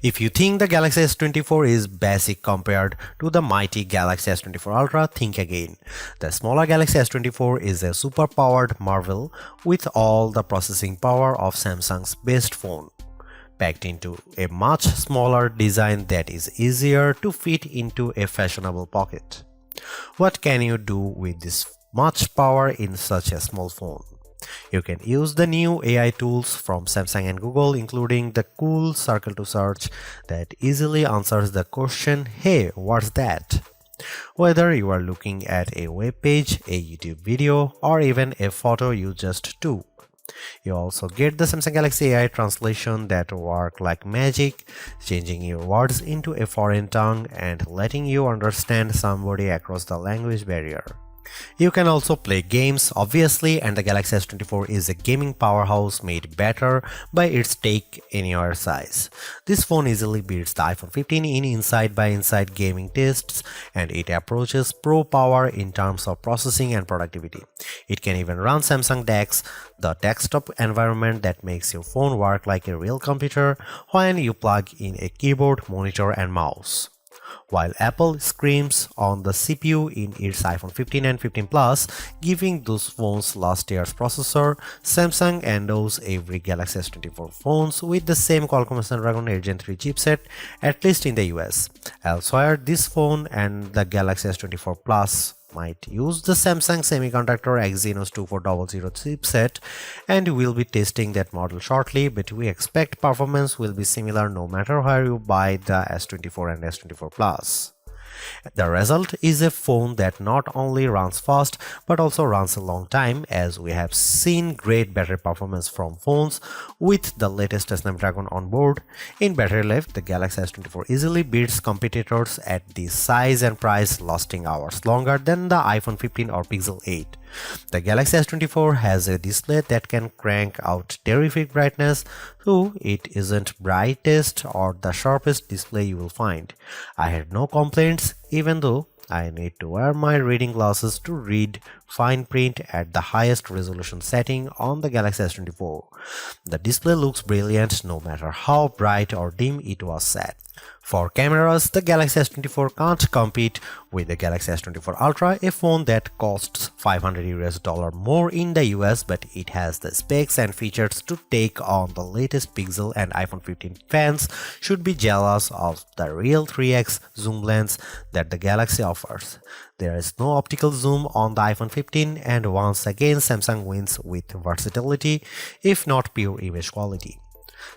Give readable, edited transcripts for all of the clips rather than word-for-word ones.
If you think the Galaxy S24 is basic compared to the mighty Galaxy S24 Ultra, think again. The smaller Galaxy S24 is a super-powered marvel with all the processing power of Samsung's best phone, packed into a much smaller design that is easier to fit into a fashionable pocket. What can you do with this much power in such a small phone? You can use the new AI tools from Samsung and Google, including the cool circle to search that easily answers the question, "Hey, what's that?" Whether you are looking at a web page, a YouTube video, or even a photo you just took. You also get the Samsung Galaxy AI translation that work like magic, changing your words into a foreign tongue and letting you understand somebody across the language barrier. You can also play games, obviously, and the Galaxy S24 is a gaming powerhouse made better by its take-anywhere size. This phone easily beats the iPhone 15 in inside-by-inside gaming tests, and it approaches pro power in terms of processing and productivity. It can even run Samsung DeX, the desktop environment that makes your phone work like a real computer when you plug in a keyboard, monitor, and mouse. While Apple screams on the CPU in its iPhone 15 and 15 Plus, giving those phones last year's processor, Samsung endows every Galaxy S24 phones with the same Qualcomm Snapdragon 8 Gen 3 chipset, at least in the US. Elsewhere, this phone and the Galaxy S24 Plus might use the Samsung Semiconductor Exynos 2400 chipset, and we'll be testing that model shortly, but we expect performance will be similar no matter where you buy the S24 and S24 Plus. The result is a phone that not only runs fast but also runs a long time, as we have seen great battery performance from phones with the latest Snapdragon on board. In battery life, the Galaxy S24 easily beats competitors at this size and price, lasting hours longer than the iPhone 15 or Pixel 8. The Galaxy S24 has a display that can crank out terrific brightness, though it isn't brightest or the sharpest display you will find. I had no complaints, even though I need to wear my reading glasses to read fine print at the highest resolution setting on the Galaxy S24. The display looks brilliant no matter how bright or dim it was set. For cameras, the Galaxy S24 can't compete with the Galaxy S24 Ultra, a phone that costs $500 more in the US, but it has the specs and features to take on the latest Pixel, and iPhone 15 fans should be jealous of the real 3x zoom lens that the Galaxy offers. There is no optical zoom on the iPhone 15, and once again Samsung wins with versatility, if not pure image quality.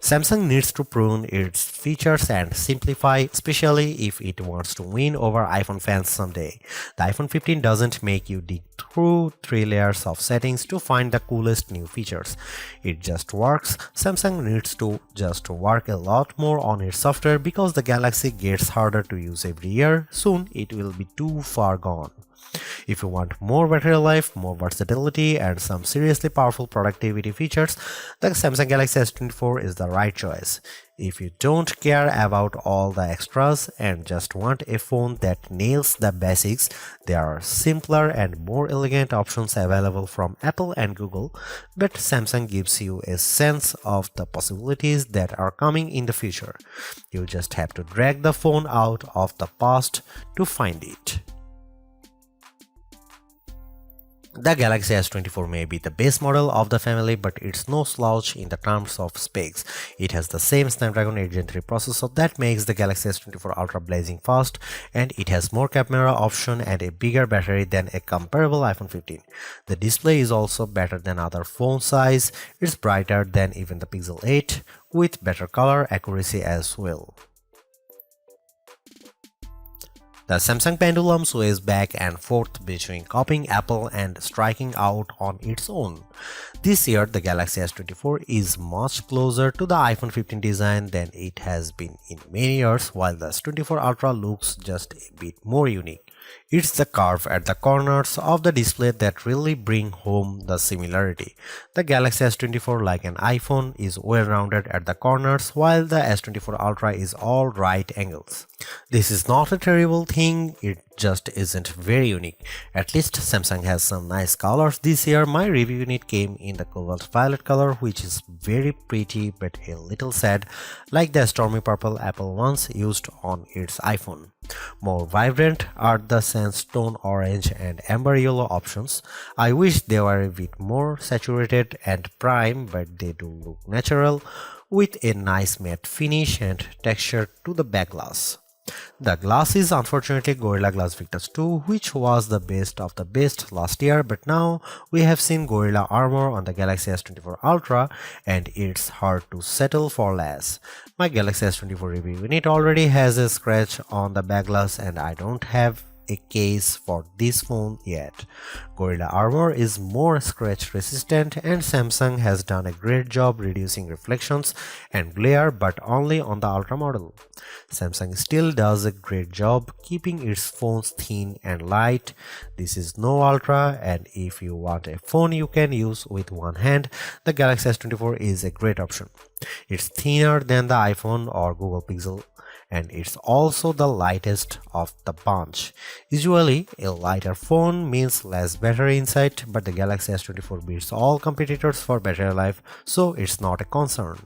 Samsung needs to prune its features and simplify, especially if it wants to win over iPhone fans someday. The iPhone 15 doesn't make you dig through 3 layers of settings to find the coolest new features. It just works. Samsung needs to just work a lot more on its software, because the Galaxy gets harder to use every year. Soon it will be too far gone. If you want more battery life, more versatility, and some seriously powerful productivity features, the Samsung Galaxy S24 is the right choice. If you don't care about all the extras and just want a phone that nails the basics, there are simpler and more elegant options available from Apple and Google, but Samsung gives you a sense of the possibilities that are coming in the future. You just have to drag the phone out of the past to find it. The Galaxy S24 may be the base model of the family, but it's no slouch in the terms of specs. It has the same Snapdragon 8 Gen 3 processor that makes the Galaxy S24 Ultra blazing fast, and it has more camera option and a bigger battery than a comparable iPhone 15. The display is also better than other phone size. It's brighter than even the Pixel 8, with better color accuracy as well. The Samsung pendulum sways back and forth between copying Apple and striking out on its own. This year, the Galaxy S24 is much closer to the iPhone 15 design than it has been in many years, while the S24 Ultra looks just a bit more unique. It's the curve at the corners of the display that really bring home the similarity. The Galaxy S24, like an iPhone, is well rounded at the corners, while the S24 Ultra is all right angles. This is not a terrible thing, it just isn't very unique. At least Samsung has some nice colors this year. My review unit came in the cobalt violet color, which is very pretty but a little sad, like the stormy purple Apple once used on its iPhone. More vibrant are the sandstone orange and amber yellow options. I wish they were a bit more saturated and prime, but they do look natural with a nice matte finish and texture to the back glass. The glass is unfortunately Gorilla Glass Victus 2, which was the best of the best last year, but now we have seen Gorilla Armor on the Galaxy S24 Ultra and it's hard to settle for less. My Galaxy S24 review unit already has a scratch on the back glass and I don't have a case for this phone yet. Gorilla Armor is more scratch resistant and Samsung has done a great job reducing reflections and glare, but only on the Ultra model. Samsung still does a great job keeping its phones thin and light. This is no Ultra, and if you want a phone you can use with one hand, the Galaxy S24 is a great option. It's thinner than the iPhone or Google Pixel, and it's also the lightest of the bunch. Usually, a lighter phone means less battery inside, but the Galaxy S24 beats all competitors for battery life, so it's not a concern.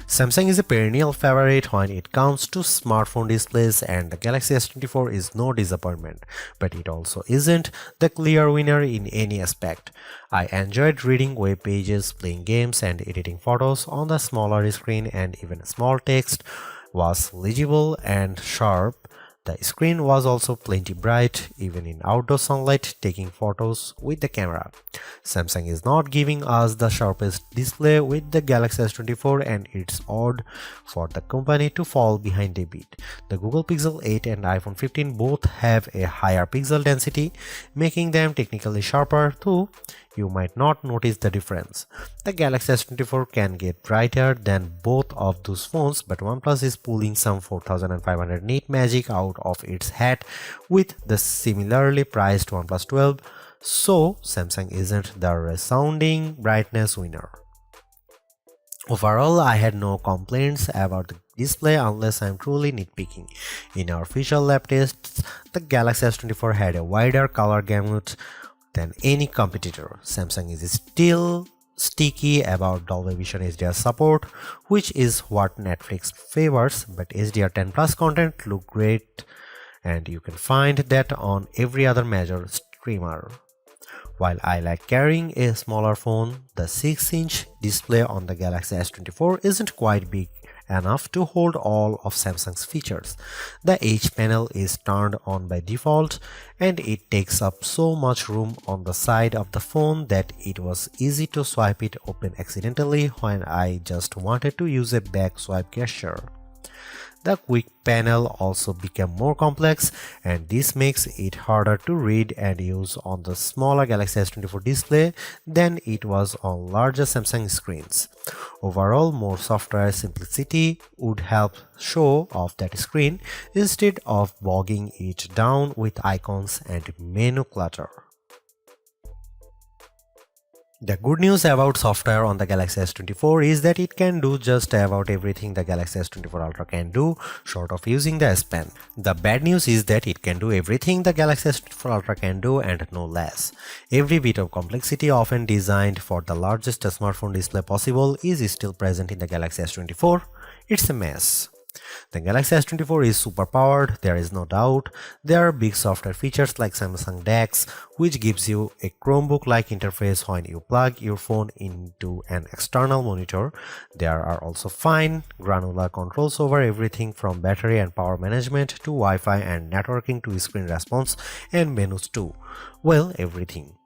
Samsung is a perennial favorite when it comes to smartphone displays, and the Galaxy S24 is no disappointment, but it also isn't the clear winner in any aspect. I enjoyed reading web pages, playing games, and editing photos on the smaller screen, and even small text was legible and sharp. The screen was also plenty bright, even in outdoor sunlight, taking photos with the camera. Samsung is not giving us the sharpest display with the Galaxy S24, and it's odd for the company to fall behind a bit. The Google Pixel 8 and iPhone 15 both have a higher pixel density, making them technically sharper, though you might not notice the difference. The Galaxy S24 can get brighter than both of those phones, but OnePlus is pulling some 4500 nit magic out of its hat with the similarly priced OnePlus 12, so Samsung isn't the resounding brightness winner. Overall, I had no complaints about the display unless I'm truly nitpicking. In our official lab tests, the Galaxy S24 had a wider color gamut than any competitor. Samsung is still sticky about Dolby Vision HDR support, which is what Netflix favors, but HDR10 Plus content look great and you can find that on every other major streamer. While I like carrying a smaller phone, the 6-inch display on the Galaxy S24 isn't quite big enough to hold all of Samsung's features. The H panel is turned on by default and it takes up so much room on the side of the phone that it was easy to swipe it open accidentally when I just wanted to use a back swipe gesture. The quick panel also became more complex, and this makes it harder to read and use on the smaller Galaxy S24 display than it was on larger Samsung screens. Overall, more software simplicity would help show off that screen instead of bogging it down with icons and menu clutter. The good news about software on the Galaxy S24 is that it can do just about everything the Galaxy S24 Ultra can do, short of using the S Pen. The bad news is that it can do everything the Galaxy S24 Ultra can do and no less. Every bit of complexity often designed for the largest smartphone display possible is still present in the Galaxy S24. It's a mess. The Galaxy S24 is super powered, there is no doubt. There are big software features like Samsung DeX, which gives you a Chromebook-like interface when you plug your phone into an external monitor. There are also fine, granular controls over everything from battery and power management to Wi-Fi and networking to screen response and menus too. Well, everything.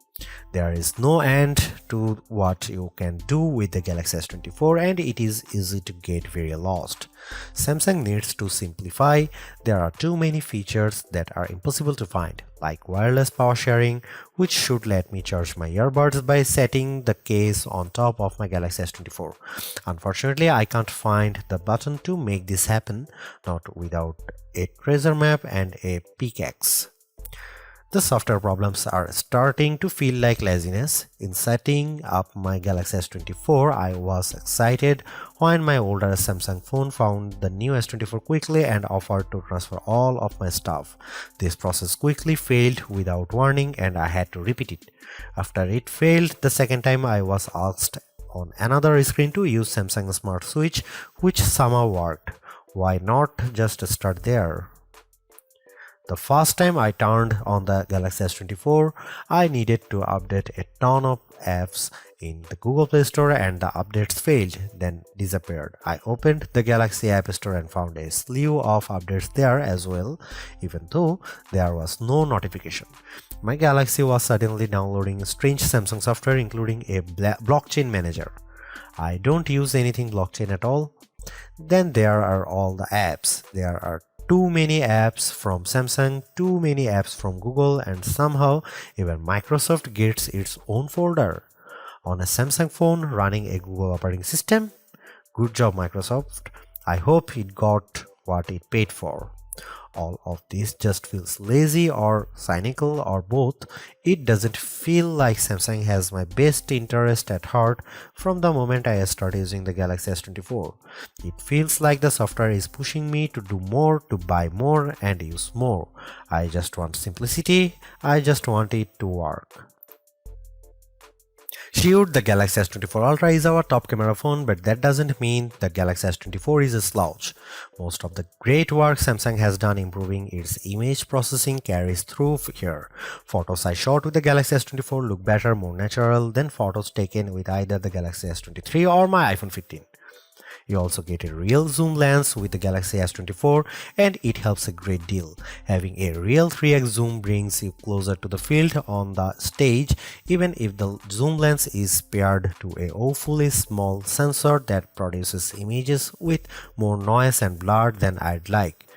There is no end to what you can do with the Galaxy S24 and it is easy to get very lost. Samsung needs to simplify. There are too many features that are impossible to find, like wireless power sharing, which should let me charge my earbuds by setting the case on top of my Galaxy S24. Unfortunately, I can't find the button to make this happen, not without a treasure map and a pickaxe. The software problems are starting to feel like laziness. In setting up my Galaxy S24, I was excited when my older Samsung phone found the new S24 quickly and offered to transfer all of my stuff. This process quickly failed without warning and I had to repeat it. After it failed the second time, I was asked on another screen to use Samsung Smart Switch, which somehow worked. Why not just start there? The first time I turned on the Galaxy S24, I needed to update a ton of apps in the Google Play Store and the updates failed, then disappeared. I opened the Galaxy App Store and found a slew of updates there as well, even though there was no notification. My Galaxy was suddenly downloading strange Samsung software including a blockchain manager. I don't use anything blockchain at all. Then there are all the apps. There are too many apps from Samsung, too many apps from Google, and somehow even Microsoft gets its own folder. On a Samsung phone running a Google operating system? Good job, Microsoft. I hope it got what it paid for. All of this just feels lazy or cynical or both. It doesn't feel like Samsung has my best interest at heart from the moment I started using the Galaxy S24. It feels like the software is pushing me to do more, to buy more and use more. I just want simplicity. I just want it to work. Sure, the Galaxy S24 Ultra is our top camera phone, but that doesn't mean the Galaxy S24 is a slouch. Most of the great work Samsung has done improving its image processing carries through here. Photos I shot with the Galaxy S24 look better, more natural than photos taken with either the Galaxy S23 or my iPhone 15. You also get a real zoom lens with the Galaxy S24 and it helps a great deal. Having a real 3x zoom brings you closer to the field on the stage even if the zoom lens is paired to a awfully small sensor that produces images with more noise and blur than I'd like.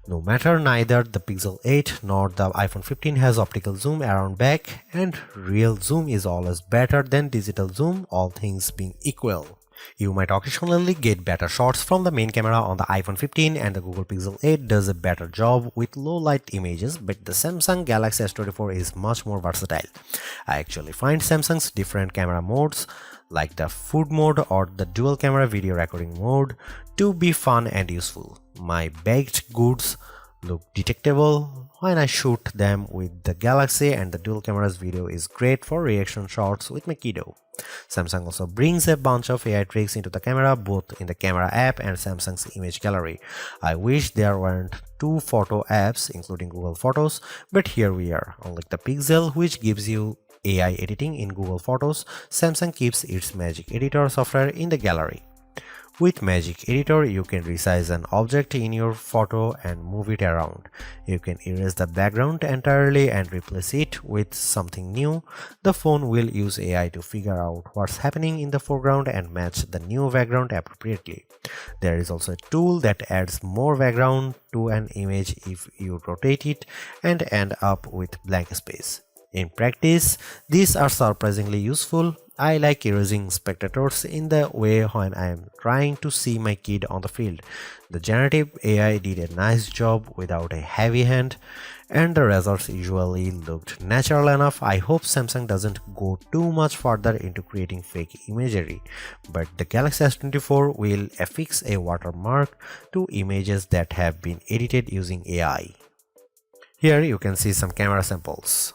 No matter, neither the Pixel 8 nor the iPhone 15 has optical zoom around back, and real zoom is always better than digital zoom, all things being equal. You might occasionally get better shots from the main camera on the iPhone 15 and the Google Pixel 8 does a better job with low light images, but the Samsung Galaxy S24 is much more versatile. I actually find Samsung's different camera modes like the food mode or the dual camera video recording mode to be fun and useful. My baked goods look detectable when I shoot them with the Galaxy and the dual cameras video is great for reaction shots with my kiddo. Samsung also brings a bunch of AI tricks into the camera both in the camera app and Samsung's image gallery. I wish there weren't two photo apps including Google Photos, but here we are. Unlike the Pixel which gives you AI editing in Google Photos, Samsung keeps its Magic Editor software in the gallery. With Magic Editor, you can resize an object in your photo and move it around. You can erase the background entirely and replace it with something new. The phone will use AI to figure out what's happening in the foreground and match the new background appropriately. There is also a tool that adds more background to an image if you rotate it and end up with blank space. In practice, these are surprisingly useful. I like erasing spectators in the way when I am trying to see my kid on the field. The generative AI did a nice job without a heavy hand, and the results usually looked natural enough. I hope Samsung doesn't go too much further into creating fake imagery, but the Galaxy S24 will affix a watermark to images that have been edited using AI. Here you can see some camera samples.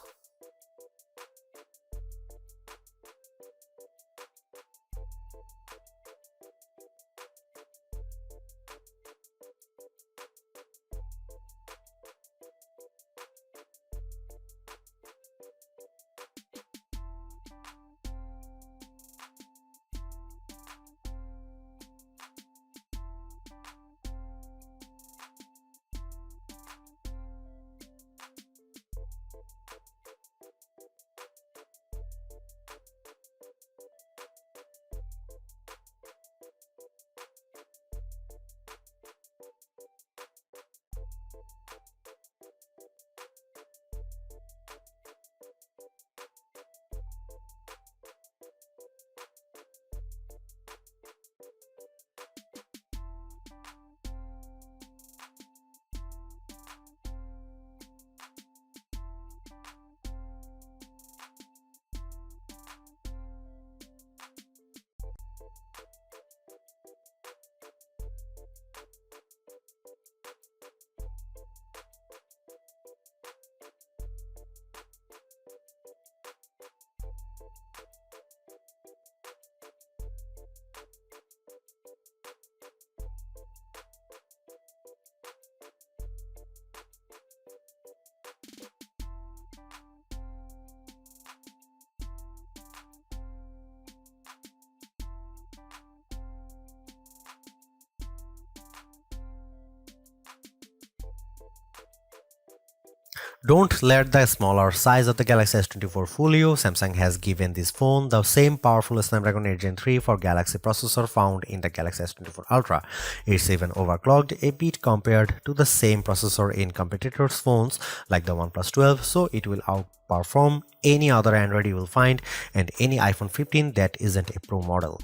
Don't let the smaller size of the Galaxy S24 fool you. Samsung has given this phone the same powerful Snapdragon 8 Gen 3 for Galaxy processor found in the Galaxy S24 Ultra. It's even overclocked a bit compared to the same processor in competitors' phones like the OnePlus 12, so it will outperform any other Android you will find and any iPhone 15 that isn't a Pro model.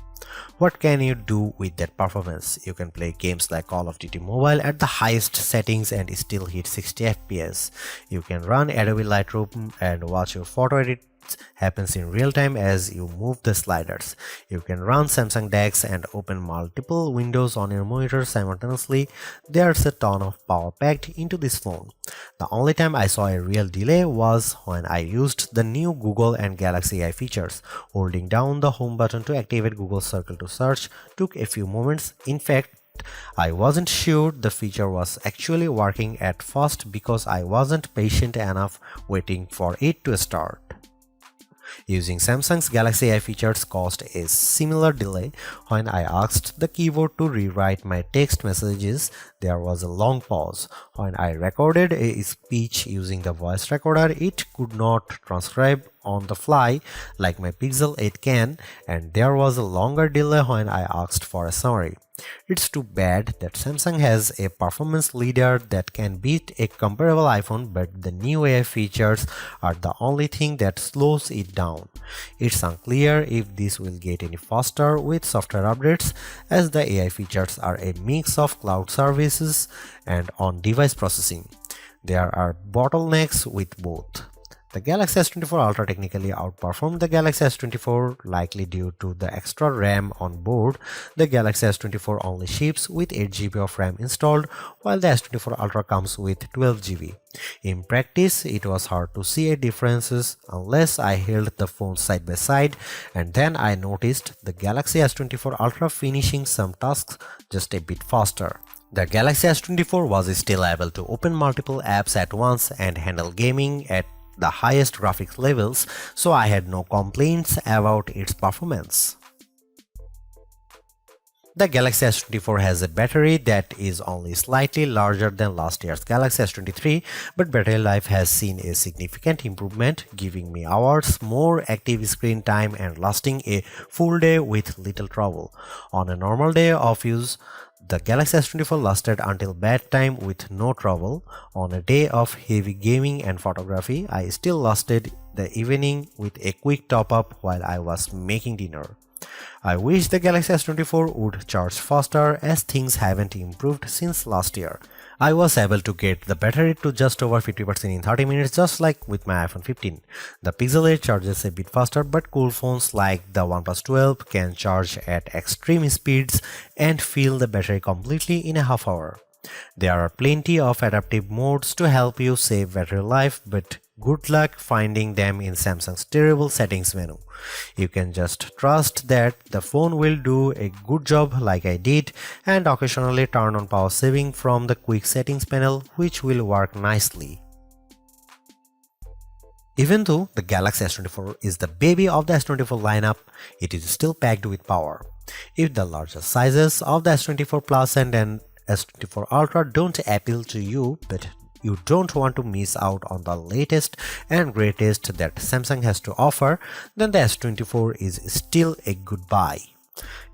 What can you do with that performance? You can play games like Call of Duty Mobile at the highest settings and still hit 60 FPS. You can run Adobe Lightroom and watch your photo edits happens in real time as you move the sliders. You can run Samsung DeX and open multiple windows on your monitor simultaneously. There's a ton of power packed into this phone. The only time I saw a real delay was when I used the new Google and Galaxy AI features. Holding down the home button to activate Google Circle to search took a few moments. In fact, I wasn't sure the feature was actually working at first because I wasn't patient enough waiting for it to start. Using Samsung's Galaxy AI features caused a similar delay. When I asked the keyboard to rewrite my text messages, there was a long pause. When I recorded a speech using the voice recorder, it could not transcribe on the fly like my Pixel 8 can, and there was a longer delay when I asked for a summary. It's too bad that Samsung has a performance leader that can beat a comparable iPhone, but the new AI features are the only thing that slows it down. It's unclear if this will get any faster with software updates, as the AI features are a mix of cloud services and on-device processing. There are bottlenecks with both. The Galaxy S24 Ultra technically outperformed the Galaxy S24, likely due to the extra RAM on board. The Galaxy S24 only ships with 8GB of RAM installed, while the S24 Ultra comes with 12GB. In practice, it was hard to see a differences unless I held the phones side by side, and then I noticed the Galaxy S24 Ultra finishing some tasks just a bit faster. The Galaxy S24 was still able to open multiple apps at once and handle gaming at the highest graphics levels, so I had no complaints about its performance. The Galaxy S24 has a battery that is only slightly larger than last year's Galaxy S23, but battery life has seen a significant improvement, giving me hours more active screen time and lasting a full day with little trouble. On a normal day of use, the Galaxy S24 lasted until bedtime with no trouble. On a day of heavy gaming and photography, I still lasted the evening with a quick top-up while I was making dinner. I wish the Galaxy S24 would charge faster, as things haven't improved since last year. I was able to get the battery to just over 50% in 30 minutes, just like with my iPhone 15. The Pixel 8 charges a bit faster, but cool phones like the OnePlus 12 can charge at extreme speeds and fill the battery completely in a half hour. There are plenty of adaptive modes to help you save battery life, but good luck finding them in Samsung's terrible settings menu. You can just trust that the phone will do a good job like I did, and occasionally turn on power saving from the quick settings panel, which will work nicely. Even though the Galaxy S24 is the baby of the S24 lineup, it is still packed with power. If the larger sizes of the S24 Plus and S24 Ultra don't appeal to you, but you don't want to miss out on the latest and greatest that Samsung has to offer, then the S24 is still a good buy.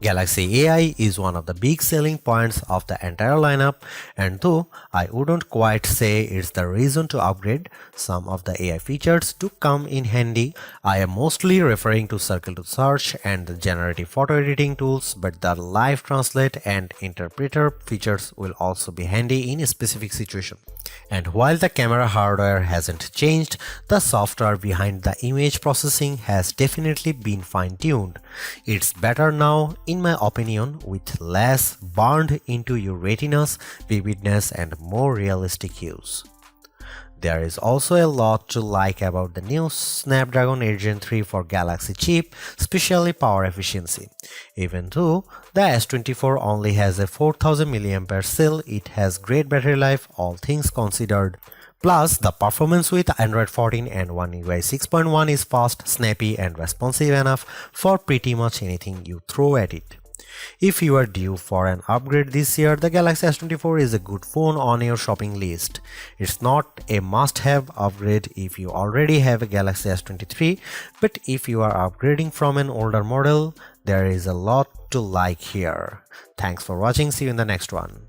Galaxy AI is one of the big selling points of the entire lineup, and though I wouldn't quite say it's the reason to upgrade, some of the AI features do come in handy. I am mostly referring to Circle to Search and the generative photo editing tools, but the live translate and interpreter features will also be handy in a specific situation. And while the camera hardware hasn't changed, the software behind the image processing has definitely been fine-tuned. It's better now, in my opinion, with less burned into your retinas, vividness, and more realistic hues. There is also a lot to like about the new Snapdragon 8 Gen 3 for Galaxy chip, especially power efficiency. Even though the S24 only has a 4000 mAh cell, it has great battery life, all things considered. Plus, the performance with Android 14 and One UI 6.1 is fast, snappy, and responsive enough for pretty much anything you throw at it. If you are due for an upgrade this year, the Galaxy S24 is a good phone on your shopping list. It's not a must-have upgrade if you already have a Galaxy S23, but if you are upgrading from an older model, there is a lot to like here. Thanks for watching. See you in the next one.